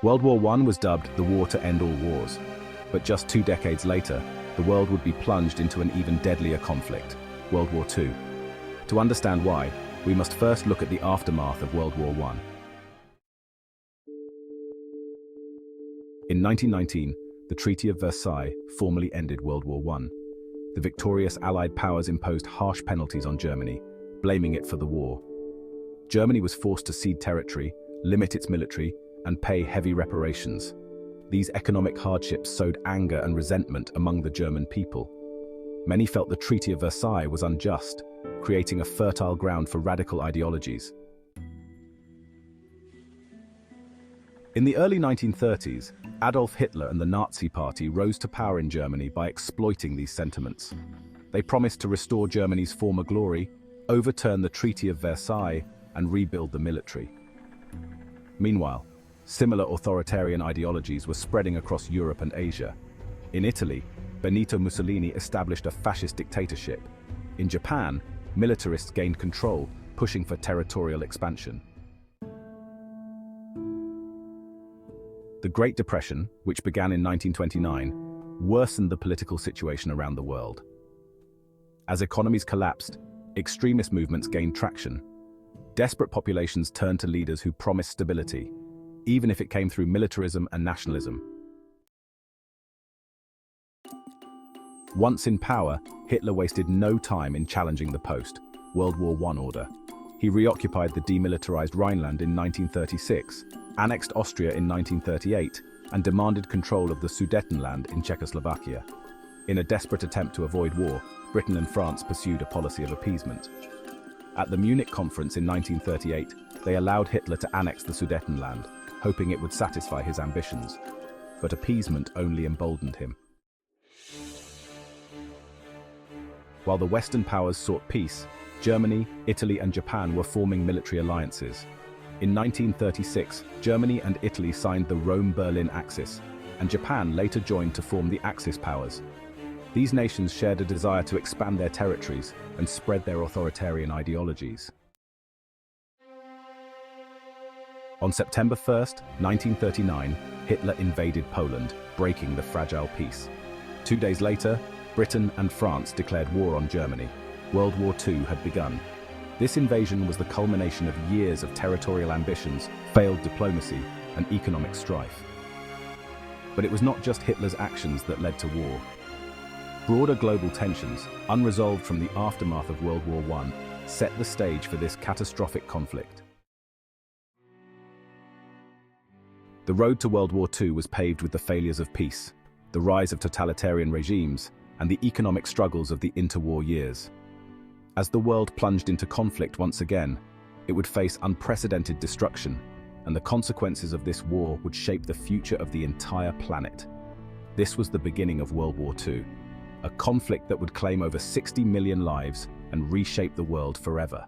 World War I was dubbed the war to end all wars, but just 2 decades later, the world would be plunged into an even deadlier conflict, World War II. To understand why, we must first look at the aftermath of World War I. In 1919, the Treaty of Versailles formally ended World War I. The victorious Allied powers imposed harsh penalties on Germany, blaming it for the war. Germany was forced to cede territory, limit its military, and pay heavy reparations. These economic hardships sowed anger and resentment among the German people. Many felt the Treaty of Versailles was unjust, creating a fertile ground for radical ideologies. In the early 1930s, Adolf Hitler and the Nazi Party rose to power in Germany by exploiting these sentiments. They promised to restore Germany's former glory, overturn the Treaty of Versailles, and rebuild the military. Meanwhile, similar authoritarian ideologies were spreading across Europe and Asia. In Italy, Benito Mussolini established a fascist dictatorship. In Japan, militarists gained control, pushing for territorial expansion. The Great Depression, which began in 1929, worsened the political situation around the world. As economies collapsed, extremist movements gained traction. Desperate populations turned to leaders who promised stability, even if it came through militarism and nationalism. Once in power, Hitler wasted no time in challenging the post-World War I order. He reoccupied the demilitarized Rhineland in 1936, annexed Austria in 1938, and demanded control of the Sudetenland in Czechoslovakia. In a desperate attempt to avoid war, Britain and France pursued a policy of appeasement. At the Munich Conference in 1938, they allowed Hitler to annex the Sudetenland, hoping it would satisfy his ambitions. But appeasement only emboldened him. While the Western powers sought peace, Germany, Italy, and Japan were forming military alliances. In 1936, Germany and Italy signed the Rome-Berlin Axis, and Japan later joined to form the Axis powers. These nations shared a desire to expand their territories and spread their authoritarian ideologies. On September 1, 1939, Hitler invaded Poland, breaking the fragile peace. 2 days later, Britain and France declared war on Germany. World War II had begun. This invasion was the culmination of years of territorial ambitions, failed diplomacy, and economic strife. But it was not just Hitler's actions that led to war. Broader global tensions, unresolved from the aftermath of World War I, set the stage for this catastrophic conflict. The road to World War II was paved with the failures of peace, the rise of totalitarian regimes, and the economic struggles of the interwar years. As the world plunged into conflict once again, it would face unprecedented destruction, and the consequences of this war would shape the future of the entire planet. This was the beginning of World War II, a conflict that would claim over 60 million lives and reshape the world forever.